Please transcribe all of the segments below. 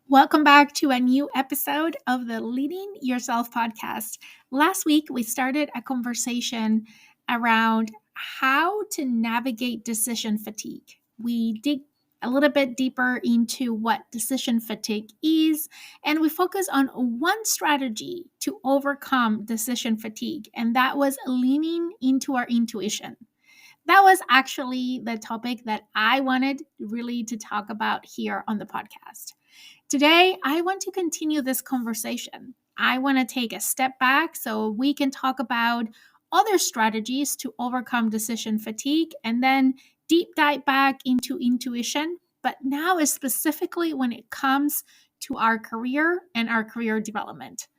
Welcome back to a new episode of the Leading Yourself podcast. Last week, we started a conversation around how to navigate decision fatigue. We dig a little bit deeper into what decision fatigue is, and we focus on one strategy to overcome decision fatigue, and that was leaning into our intuition. That was actually the topic that I wanted really to talk about here on the podcast. Today, I want to continue this conversation. I want to take a step back so we can talk about other strategies to overcome decision fatigue and then deep dive back into intuition, but now is specifically when it comes to our career and our career development.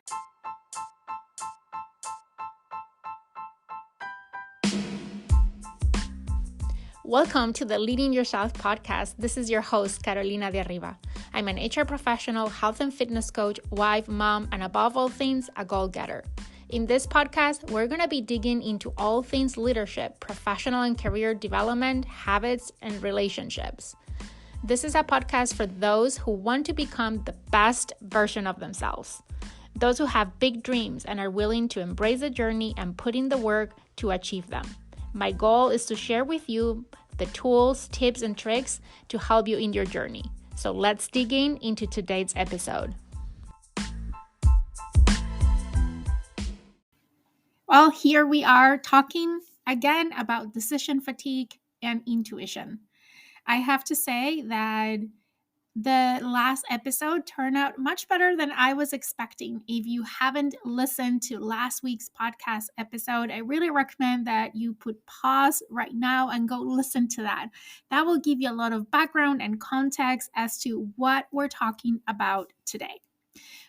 Welcome to the Leading Yourself podcast. This is your host, Carolina de Arriba. I'm an HR professional, health and fitness coach, wife, mom, and above all things, a goal-getter. In this podcast, we're going to be digging into all things leadership, professional and career development, habits, and relationships. This is a podcast for those who want to become the best version of themselves. Those who have big dreams and are willing to embrace the journey and put in the work to achieve them. My goal is to share with you the tools, tips, and tricks to help you in your journey. So let's dig into today's episode. Well, here we are talking again about decision fatigue and intuition. I have to say that the last episode turned out much better than I was expecting. If you haven't listened to last week's podcast episode, I really recommend that you put pause right now and go listen to that. That will give you a lot of background and context as to what we're talking about today.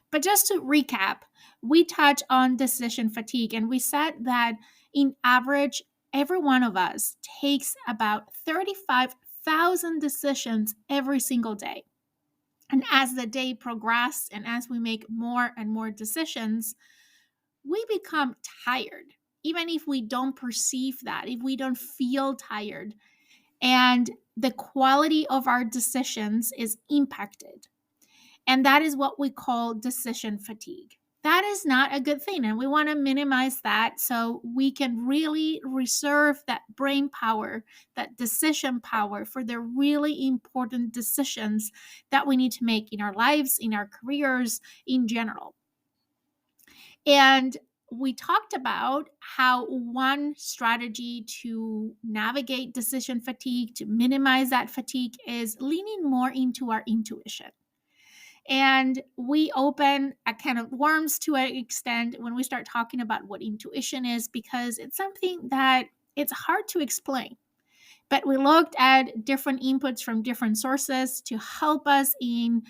But just to recap, we touched on decision fatigue and we said that in average, every one of us takes about 35,000 decisions every single day. And as the day progresses and as we make more and more decisions, we become tired, even if we don't perceive that, if we don't feel tired. And the quality of our decisions is impacted. And that is what we call decision fatigue. That is not a good thing. And we want to minimize that so we can really reserve that brain power, that decision power for the really important decisions that we need to make in our lives, in our careers, in general. And we talked about how one strategy to navigate decision fatigue, to minimize that fatigue, is leaning more into our intuition. And we open a can of worms to an extent when we start talking about what intuition is, because it's something that it's hard to explain. But we looked at different inputs from different sources to help us in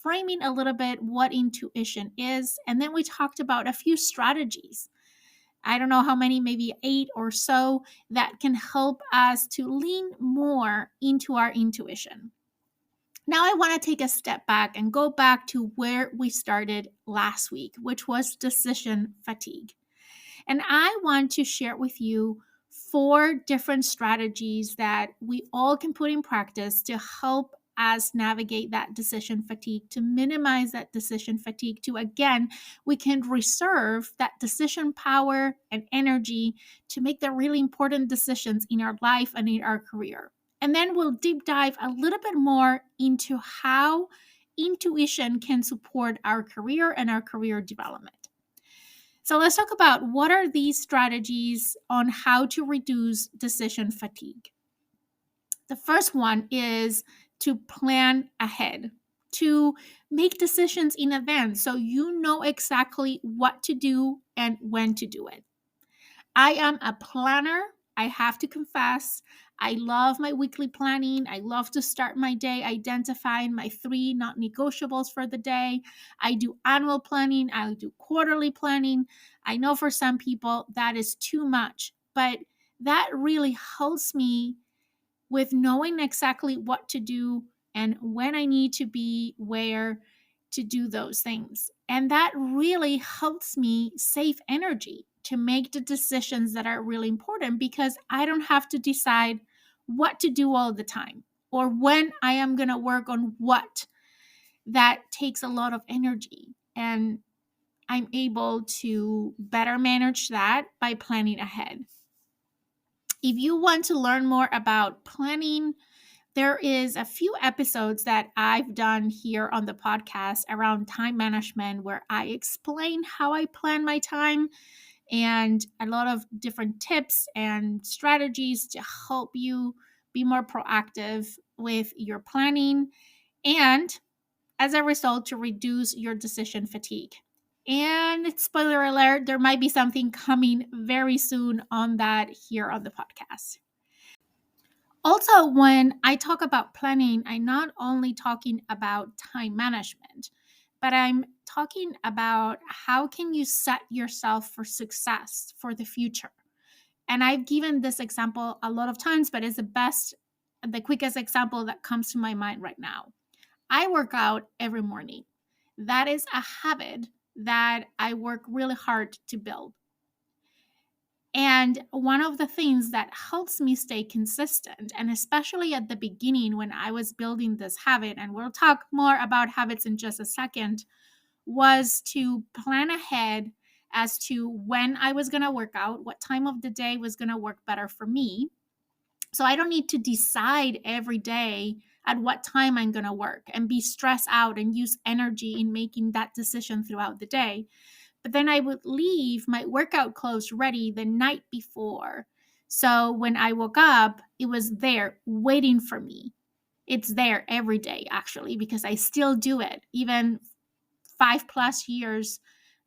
framing a little bit what intuition is. And then we talked about a few strategies. I don't know how many, maybe 8 or so, that can help us to lean more into our intuition. Now I want to take a step back and go back to where we started last week, which was decision fatigue. And I want to share with you 4 different strategies that we all can put in practice to help us navigate that decision fatigue, to minimize that decision fatigue, to again, we can reserve that decision power and energy to make the really important decisions in our life and in our career. And then we'll deep dive a little bit more into how intuition can support our career and our career development. So let's talk about what are these strategies on how to reduce decision fatigue. The first one is to plan ahead, to make decisions in advance so you know exactly what to do and when to do it. I am a planner. I have to confess, I love my weekly planning. I love to start my day identifying my 3 not negotiables for the day. I do annual planning. I do quarterly planning. I know for some people that is too much, but that really helps me with knowing exactly what to do and when I need to be where to do those things. And that really helps me save energy to make the decisions that are really important, because I don't have to decide what to do all the time or when I am going to work on what. that takes a lot of energy. And I'm able to better manage that by planning ahead. If you want to learn more about planning, there is a few episodes that I've done here on the podcast around time management where I explain how I plan my time and a lot of different tips and strategies to help you be more proactive with your planning and, as a result, to reduce your decision fatigue. And spoiler alert, there might be something coming very soon on that here on the podcast. Also, when I talk about planning, I'm not only talking about time management, but I'm talking about how can you set yourself for success for the future. And I've given this example a lot of times, but it's the quickest example that comes to my mind right now. I work out every morning. That is a habit that I work really hard to build. And one of the things that helps me stay consistent, and especially at the beginning when I was building this habit, and we'll talk more about habits in just a second, was to plan ahead as to when I was going to work out, what time of the day was going to work better for me. So I don't need to decide every day at what time I'm going to work and be stressed out and use energy in making that decision throughout the day. But then I would leave my workout clothes ready the night before. So when I woke up, it was there waiting for me. It's there every day, actually, because I still do it, even 5+ years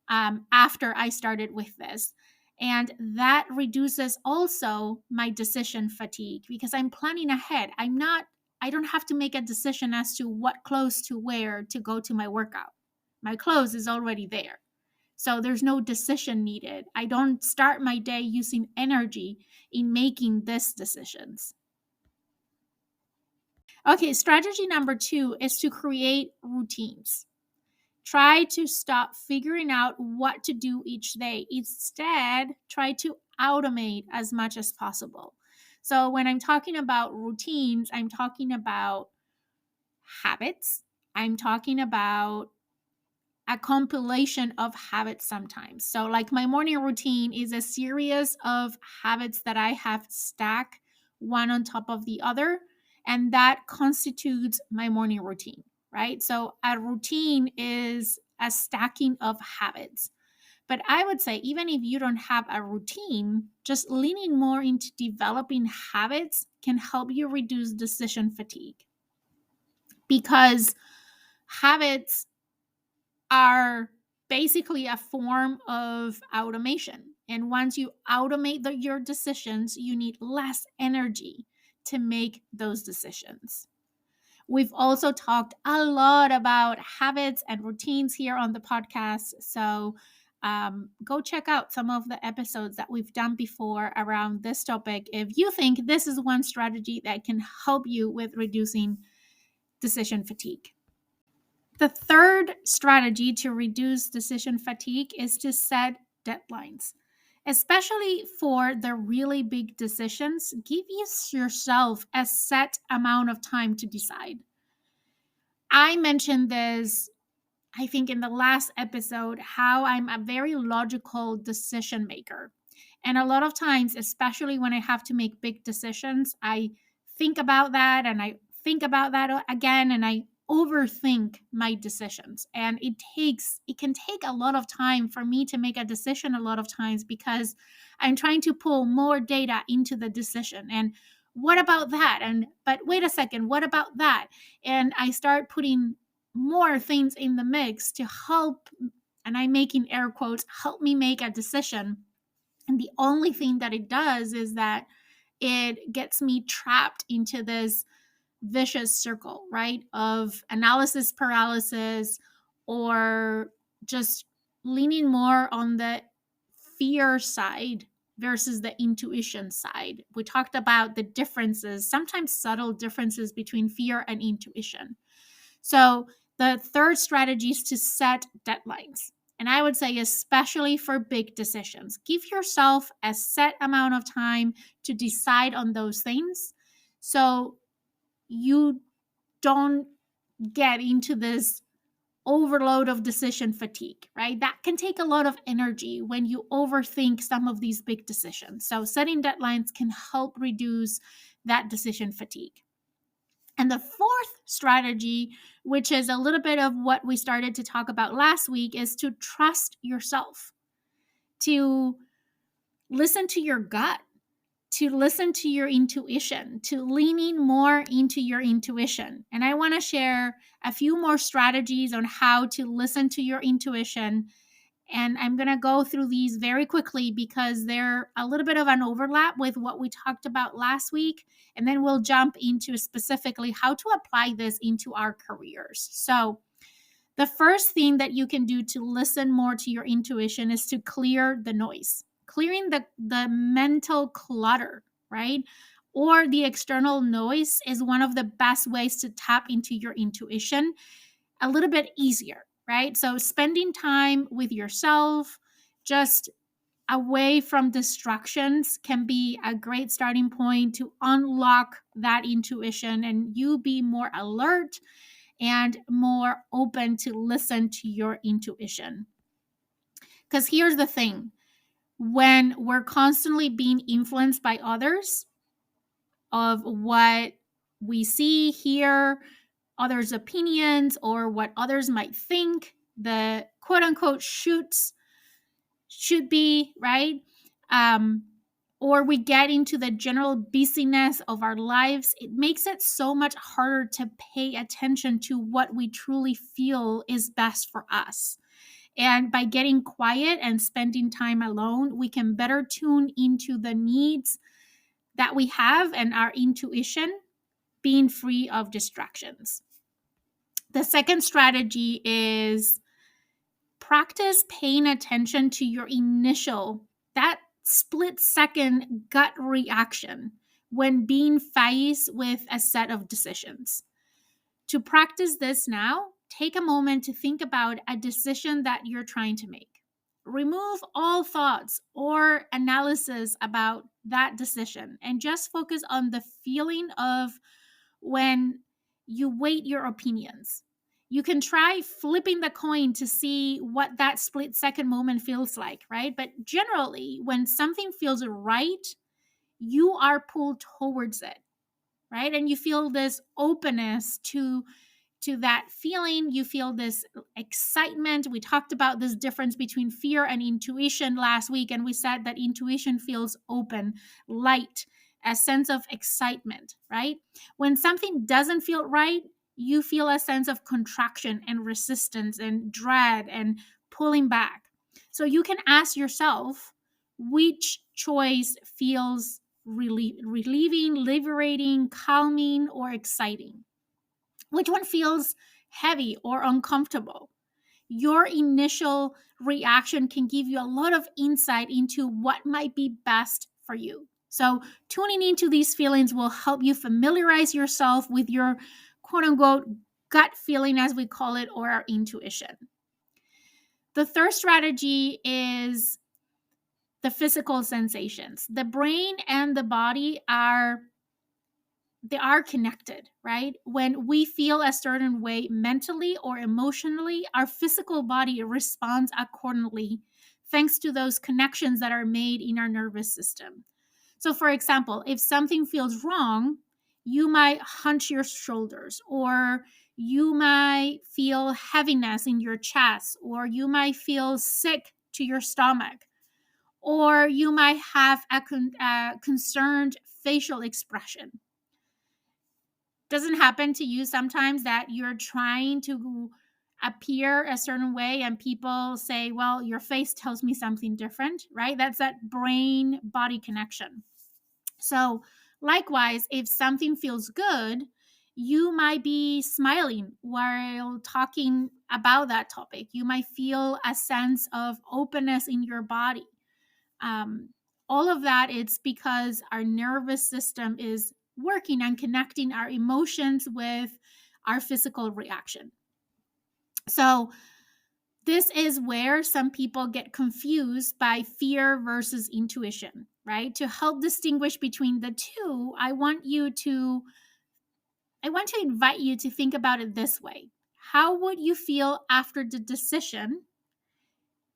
after I started with this. And that reduces also my decision fatigue because I'm planning ahead. I don't have to make a decision as to what clothes to wear to go to my workout. My clothes is already there. So there's no decision needed. I don't start my day using energy in making these decisions. Okay, strategy number 2 is to create routines. Try to stop figuring out what to do each day. Instead, try to automate as much as possible. So when I'm talking about routines, I'm talking about habits. I'm talking about a compilation of habits sometimes. So, like my morning routine is a series of habits that I have stacked one on top of the other, and that constitutes my morning routine, right? So, a routine is a stacking of habits. But I would say, even if you don't have a routine, just leaning more into developing habits can help you reduce decision fatigue because habits are basically a form of automation. And once you automate your decisions, you need less energy to make those decisions. We've also talked a lot about habits and routines here on the podcast. So go check out some of the episodes that we've done before around this topic if you think this is one strategy that can help you with reducing decision fatigue. The third strategy to reduce decision fatigue is to set deadlines. Especially for the really big decisions, give yourself a set amount of time to decide. I mentioned this, I think, in the last episode, how I'm a very logical decision maker. And a lot of times, especially when I have to make big decisions, I think about that and I think about that again and I overthink my decisions. And it can take a lot of time for me to make a decision a lot of times because I'm trying to pull more data into the decision. And what about that? And but wait a second, what about that? And I start putting more things in the mix to help, and I'm making air quotes, help me make a decision. And the only thing that it does is that it gets me trapped into this vicious circle, right? Of analysis paralysis or just leaning more on the fear side versus the intuition side. We talked about the differences, sometimes subtle differences between fear and intuition. So, the third strategy is to set deadlines. And I would say, especially for big decisions, give yourself a set amount of time to decide on those things so you don't get into this overload of decision fatigue, right? That can take a lot of energy when you overthink some of these big decisions. So setting deadlines can help reduce that decision fatigue. And the fourth strategy, which is a little bit of what we started to talk about last week, is to trust yourself, to listen to your gut, to listen to your intuition, to leaning more into your intuition. And I want to share a few more strategies on how to listen to your intuition. And I'm going to go through these very quickly because they're a little bit of an overlap with what we talked about last week. And then we'll jump into specifically how to apply this into our careers. So, the first thing that you can do to listen more to your intuition is to clear the noise, clearing the mental clutter, right? Or the external noise is one of the best ways to tap into your intuition a little bit easier, right? So spending time with yourself, just away from distractions, can be a great starting point to unlock that intuition and you be more alert and more open to listen to your intuition. Because here's the thing, when we're constantly being influenced by others, of what we see, hear, others' opinions, or what others might think the quote unquote shoots should be, right? Or we get into the general busyness of our lives, it makes it so much harder to pay attention to what we truly feel is best for us. And by getting quiet and spending time alone, we can better tune into the needs that we have and our intuition, being free of distractions. The second strategy is practice paying attention to your initial, that split second gut reaction when being faced with a set of decisions. To practice this now, take a moment to think about a decision that you're trying to make. Remove all thoughts or analysis about that decision and just focus on the feeling of when you weight your opinions. You can try flipping the coin to see what that split second moment feels like, right? But generally, when something feels right, you are pulled towards it, right? And you feel this openness to that feeling. You feel this excitement. We talked about this difference between fear and intuition last week, and we said that intuition feels open, light, a sense of excitement, right? When something doesn't feel right, you feel a sense of contraction and resistance and dread and pulling back. So you can ask yourself which choice feels relieving, liberating, calming, or exciting. Which one feels heavy or uncomfortable? Your initial reaction can give you a lot of insight into what might be best for you. So, tuning into these feelings will help you familiarize yourself with your quote unquote gut feeling, as we call it, or our intuition. The third strategy is the physical sensations. The brain and the body are connected, right? When we feel a certain way mentally or emotionally, our physical body responds accordingly, thanks to those connections that are made in our nervous system. So, for example, if something feels wrong, you might hunch your shoulders, or you might feel heaviness in your chest, or you might feel sick to your stomach, or you might have a concerned facial expression. Doesn't happen to you sometimes that you're trying to appear a certain way and people say, well, your face tells me something different, right? That's that brain body connection. So likewise, if something feels good, you might be smiling while talking about that topic. You might feel a sense of openness in your body. All of that, it's because our nervous system is working and connecting our emotions with our physical reaction. So this is where some people get confused by fear versus intuition, right? To help distinguish between the two, I want to invite you to think about it this way. how would you feel after the decision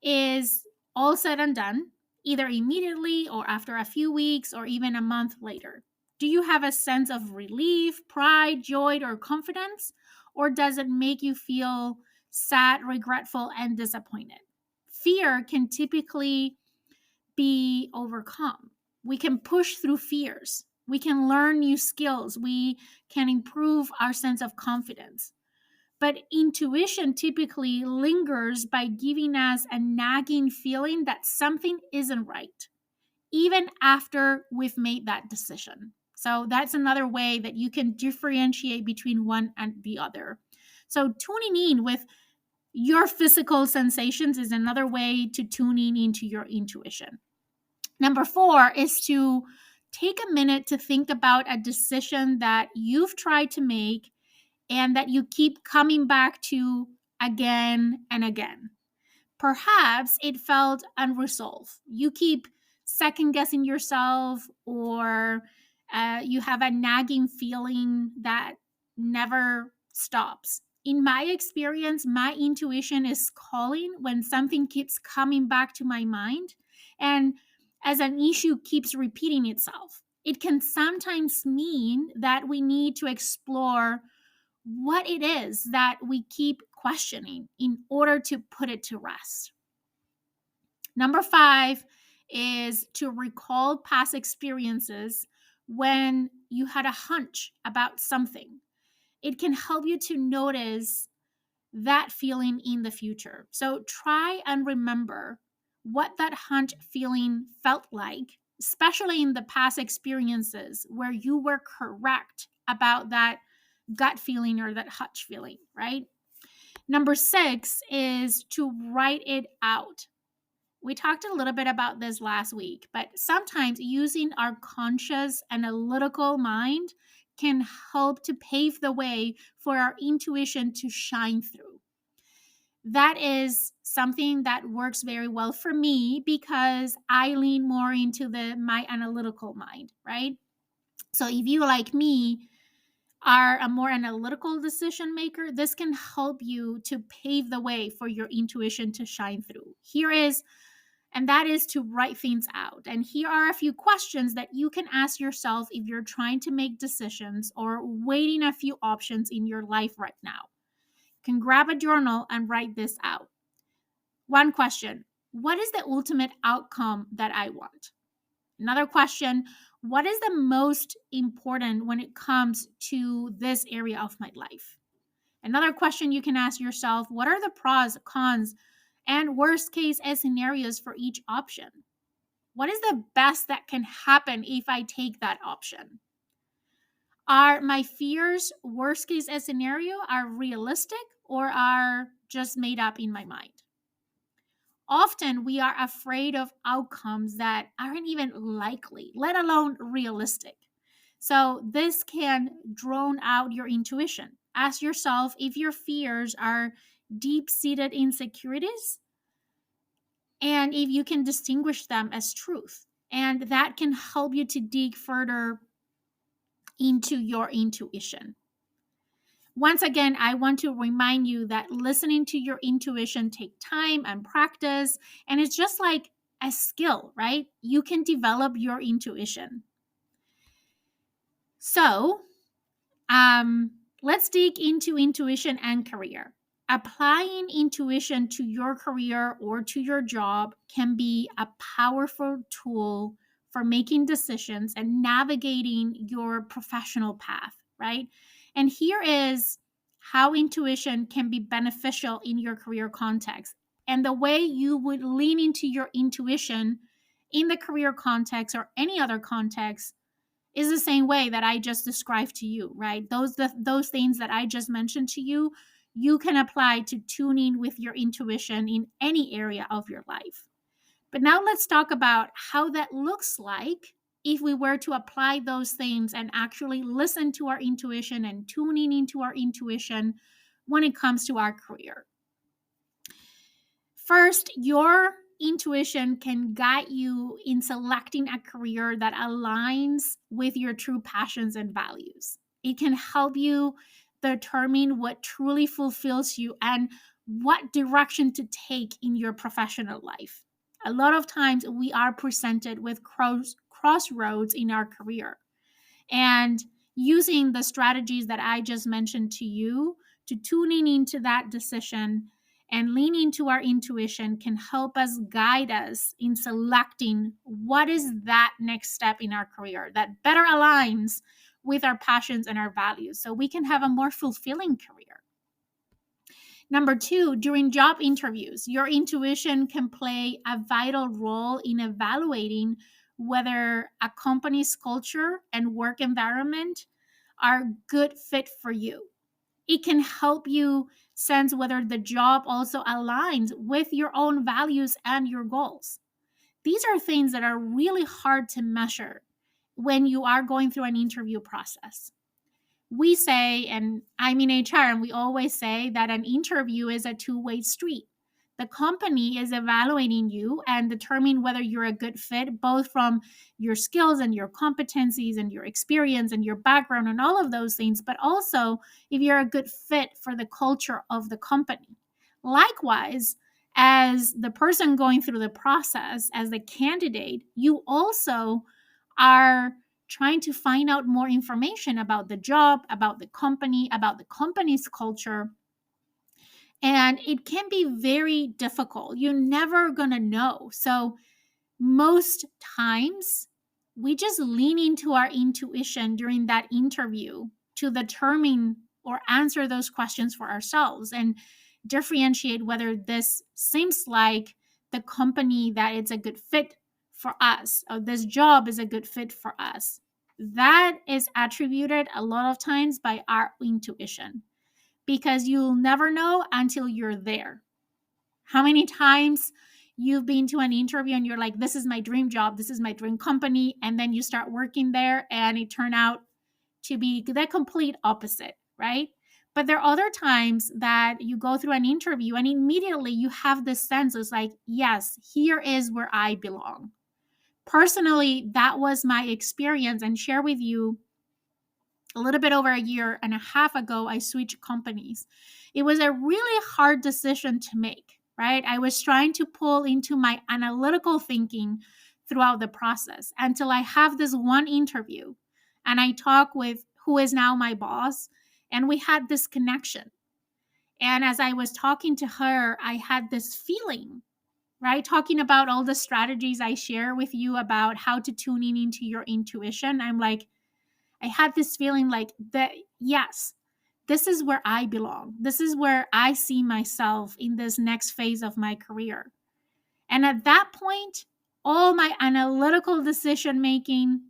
is all said and done, either immediately or after a few weeks or even a month later? Do you have a sense of relief, pride, joy, or confidence? Or does it make you feel sad, regretful, and disappointed? Fear can typically be overcome. We can push through fears. We can learn new skills. We can improve our sense of confidence. But intuition typically lingers by giving us a nagging feeling that something isn't right, even after we've made that decision. So that's another way that you can differentiate between one and the other. So tuning in with your physical sensations is another way to tuning into your intuition. Number 4 is to take a minute to think about a decision that you've tried to make and that you keep coming back to again and again. Perhaps it felt unresolved. You keep second guessing yourself, or you have a nagging feeling that never stops. In my experience, my intuition is calling when something keeps coming back to my mind, and as an issue keeps repeating itself. It can sometimes mean that we need to explore what it is that we keep questioning in order to put it to rest. Number 5 is to recall past experiences when you had a hunch about something. It can help you to notice that feeling in the future. So try and remember what that hunch feeling felt like, especially in the past experiences where you were correct about that gut feeling or that hunch feeling, right? Number 6 is to write it out. We talked a little bit about this last week, but sometimes using our conscious analytical mind can help to pave the way for our intuition to shine through. That is something that works very well for me because I lean more into my analytical mind, right? So if you, like me, are a more analytical decision maker, this can help you to pave the way for your intuition to shine through. And that is to write things out. And here are a few questions that you can ask yourself if you're trying to make decisions or weighing a few options in your life right now. You can grab a journal and write this out. One question: what is the ultimate outcome that I want? Another question: what is the most important when it comes to this area of my life? Another question you can ask yourself: what are the pros, cons, and worst case scenarios for each option? What is the best that can happen if I take that option? Are my fears worst case scenario are realistic or are just made up in my mind? Often we are afraid of outcomes that aren't even likely, let alone realistic. So this can drown out your intuition. Ask yourself if your fears are deep-seated insecurities and if you can distinguish them as truth. And that can help you to dig further into your intuition. Once again, I want to remind you that listening to your intuition takes time and practice, and it's just like a skill, right? You can develop your intuition. So, let's dig into intuition and career. Applying intuition to your career or to your job can be a powerful tool for making decisions and navigating your professional path, right? And here is how intuition can be beneficial in your career context. And the way you would lean into your intuition in the career context or any other context is the same way that I just described to you, right? Those things that I just mentioned to you, you can apply to tuning with your intuition in any area of your life. But now let's talk about how that looks like if we were to apply those things and actually listen to our intuition and tuning into our intuition when it comes to our career. First, your intuition can guide you in selecting a career that aligns with your true passions and values. It can help you determine what truly fulfills you and what direction to take in your professional life. A lot of times we are presented with crossroads in our career. And using the strategies that I just mentioned to you to tuning into that decision and leaning to our intuition can help us guide us in selecting what is that next step in our career that better aligns with our passions and our values so we can have a more fulfilling career. Number two, during job interviews, your intuition can play a vital role in evaluating whether a company's culture and work environment are good fit for you. It can help you sense whether the job also aligns with your own values and your goals. These are things that are really hard to measure when you are going through an interview process. We say, and I'm in HR, and we always say that an interview is a two-way street. The company is evaluating you and determining whether you're a good fit, both from your skills and your competencies and your experience and your background and all of those things, but also if you're a good fit for the culture of the company. Likewise, as the person going through the process, as the candidate, you also are trying to find out more information about the job, about the company's culture. And it can be very difficult. You're never going to know. So, most times, we just lean into our intuition during that interview to determine or answer those questions for ourselves and differentiate whether this seems like the company that it's a good fit for us, or this job is a good fit for us. That is attributed a lot of times by our intuition because you'll never know until you're there. How many times you've been to an interview and you're like, this is my dream job, this is my dream company, and then you start working there and it turned out to be the complete opposite, right? But there are other times that you go through an interview and immediately you have this sense, it's like, yes, here is where I belong. Personally, that was my experience, and share with you a little bit over a year and a half ago, I switched companies. It was a really hard decision to make, right? I was trying to pull into my analytical thinking throughout the process until I have this one interview and I talk with who is now my boss, and we had this connection. And as I was talking to her, I had this feeling, right? Talking about all the strategies I share with you about how to tune in into your intuition. I'm like, I had this feeling like that, yes, this is where I belong. This is where I see myself in this next phase of my career. And at that point, all my analytical decision making,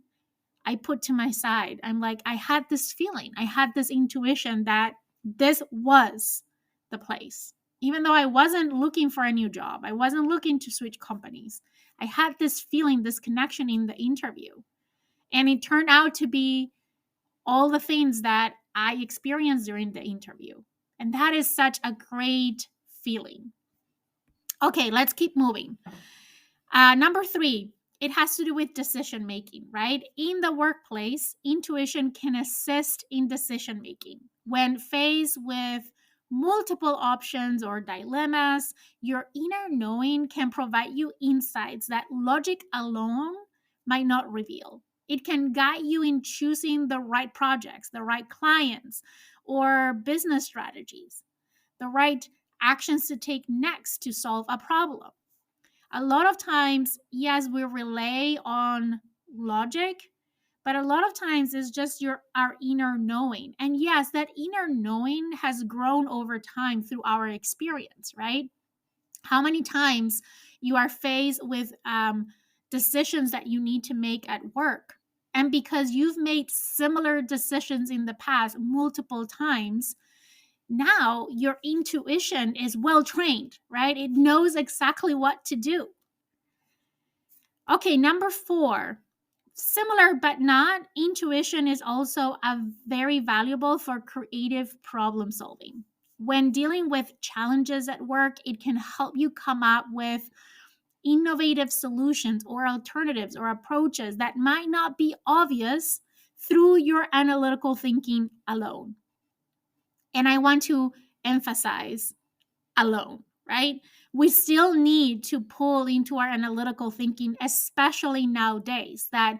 I put to my side. I'm like, I had this feeling, I had this intuition that this was the place. Even though I wasn't looking for a new job, I wasn't looking to switch companies. I had this feeling, this connection in the interview. And it turned out to be all the things that I experienced during the interview. And that is such a great feeling. Okay, let's keep moving. Number three, it has to do with decision making, right? In the workplace, intuition can assist in decision making. When faced with multiple options or dilemmas, your inner knowing can provide you insights that logic alone might not reveal. It can guide you in choosing the right projects, the right clients, or business strategies, the right actions to take next to solve a problem. A lot of times, yes, we rely on logic, but a lot of times it's just our inner knowing. And yes, that inner knowing has grown over time through our experience, right? How many times you are faced with decisions that you need to make at work, and because you've made similar decisions in the past multiple times, now your intuition is well trained, right? It knows exactly what to do. Okay, number four, similar but not, intuition is also a very valuable for creative problem solving. When dealing with challenges at work, it can help you come up with innovative solutions or alternatives or approaches that might not be obvious through your analytical thinking alone. And I want to emphasize alone, right? We still need to pull into our analytical thinking, especially nowadays that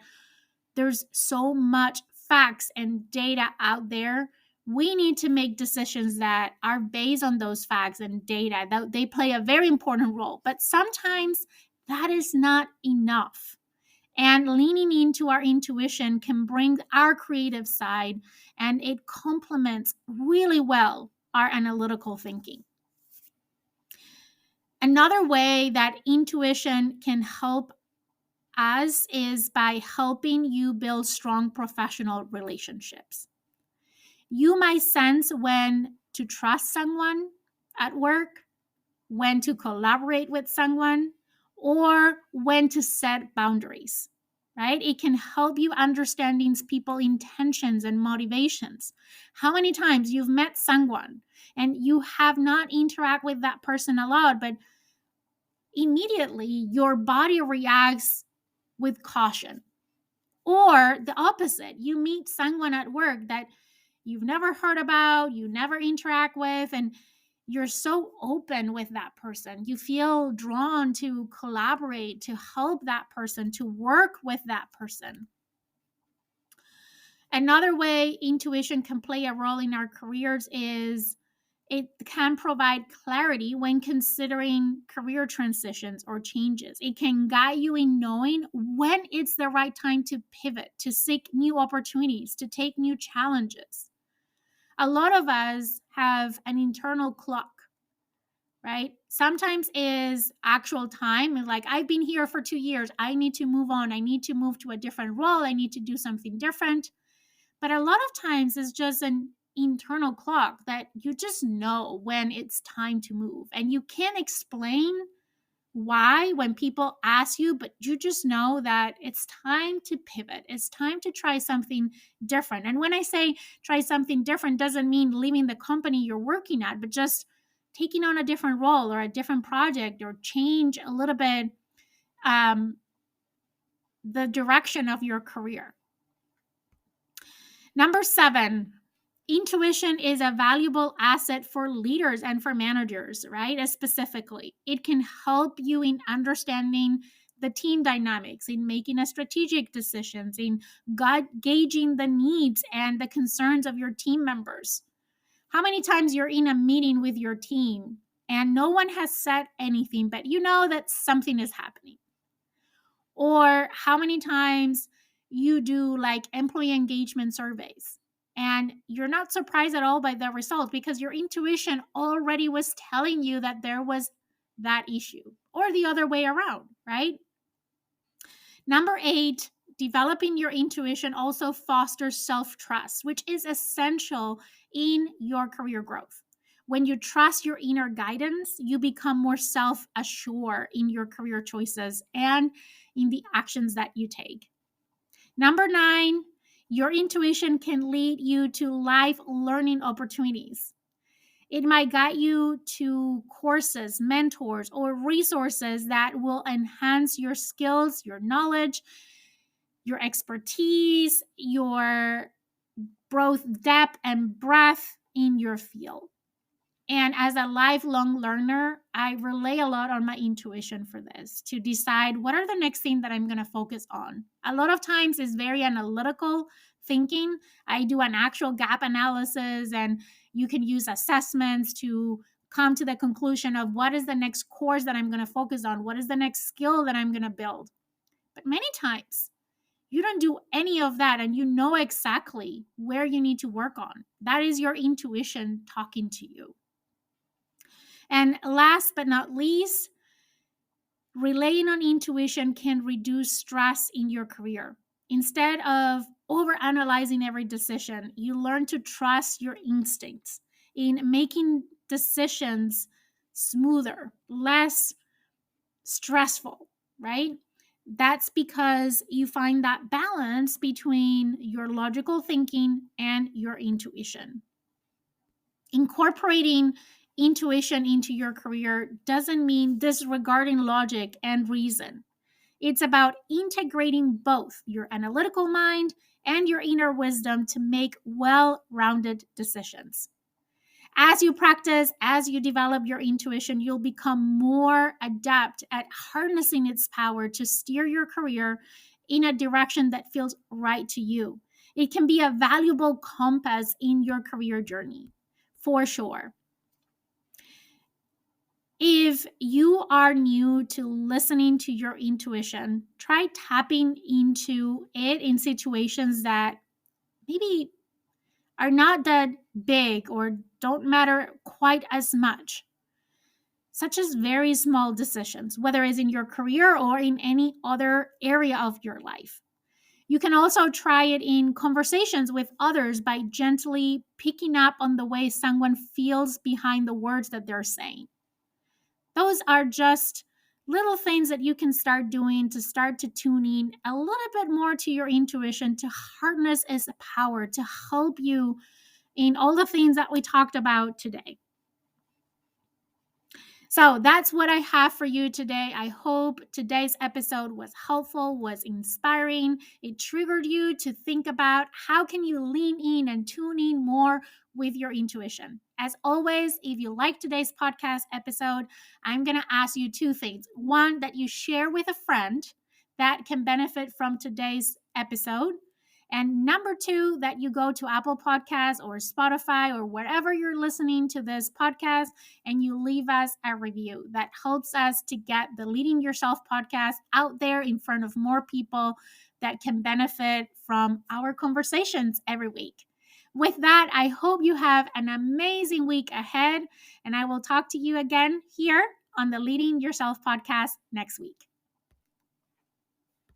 there's so much facts and data out there. We need to make decisions that are based on those facts and data. That they play a very important role, but sometimes that is not enough. And leaning into our intuition can bring our creative side, and it complements really well our analytical thinking. Another way that intuition can help us is by helping you build strong professional relationships. You might sense when to trust someone at work, when to collaborate with someone, or when to set boundaries, right? It can help you understanding people's intentions and motivations. How many times you've met someone and you have not interact with that person a lot, but immediately your body reacts with caution. Or the opposite, you meet someone at work that you've never heard about, you never interact with, and you're so open with that person. You feel drawn to collaborate, to help that person, to work with that person. Another way intuition can play a role in our careers is it can provide clarity when considering career transitions or changes. It can guide you in knowing when it's the right time to pivot, to seek new opportunities, to take new challenges. A lot of us have an internal clock, right? Sometimes is actual time, and like, I've been here for 2 years. I need to move on. I need to move to a different role. I need to do something different. But a lot of times it's just an internal clock that you just know when it's time to move. And you can't explain why when people ask you, but you just know that it's time to pivot. It's time to try something different. And when I say try something different, doesn't mean leaving the company you're working at, but just taking on a different role or a different project, or change a little bit the direction of your career. Number 7, intuition is a valuable asset for leaders and for managers, right? Specifically, it can help you in understanding the team dynamics, in making a strategic decisions, in gauging the needs and the concerns of your team members. How many times you're in a meeting with your team and no one has said anything, but you know that something is happening? Or how many times you do like employee engagement surveys and you're not surprised at all by the results because your intuition already was telling you that there was that issue, or the other way around, right? Number 8, developing your intuition also fosters self-trust, which is essential in your career growth. When you trust your inner guidance, you become more self-assured in your career choices and in the actions that you take. Number 9, your intuition can lead you to life learning opportunities. It might guide you to courses, mentors, or resources that will enhance your skills, your knowledge, your expertise, your both depth and breadth in your field. And as a lifelong learner, I rely a lot on my intuition for this to decide what are the next thing that I'm going to focus on. A lot of times it's very analytical thinking. I do an actual gap analysis, and you can use assessments to come to the conclusion of what is the next course that I'm going to focus on, what is the next skill that I'm going to build. But many times you don't do any of that and you know exactly where you need to work on. That is your intuition talking to you. And last but not least, relying on intuition can reduce stress in your career. Instead of overanalyzing every decision, you learn to trust your instincts in making decisions smoother, less stressful, right? That's because you find that balance between your logical thinking and your intuition. Incorporating intuition into your career doesn't mean disregarding logic and reason. It's about integrating both your analytical mind and your inner wisdom to make well rounded decisions. As you practice, as you develop your intuition, you'll become more adept at harnessing its power to steer your career in a direction that feels right to you. It can be a valuable compass in your career journey, for sure. If you are new to listening to your intuition, try tapping into it in situations that maybe are not that big or don't matter quite as much, such as very small decisions, whether it's in your career or in any other area of your life. You can also try it in conversations with others by gently picking up on the way someone feels behind the words that they're saying. Those are just little things that you can start doing to start to tune in a little bit more to your intuition, to harness its power, to help you in all the things that we talked about today. So that's what I have for you today. I hope today's episode was helpful, was inspiring. It triggered you to think about how can you lean in and tune in more with your intuition. As always, if you like today's podcast episode, I'm going to ask you two things. One, that you share with a friend that can benefit from today's episode. And number two, that you go to Apple Podcasts or Spotify or wherever you're listening to this podcast and you leave us a review. That helps us to get the Leading Yourself podcast out there in front of more people that can benefit from our conversations every week. With that, I hope you have an amazing week ahead, and I will talk to you again here on the Leading Yourself podcast next week.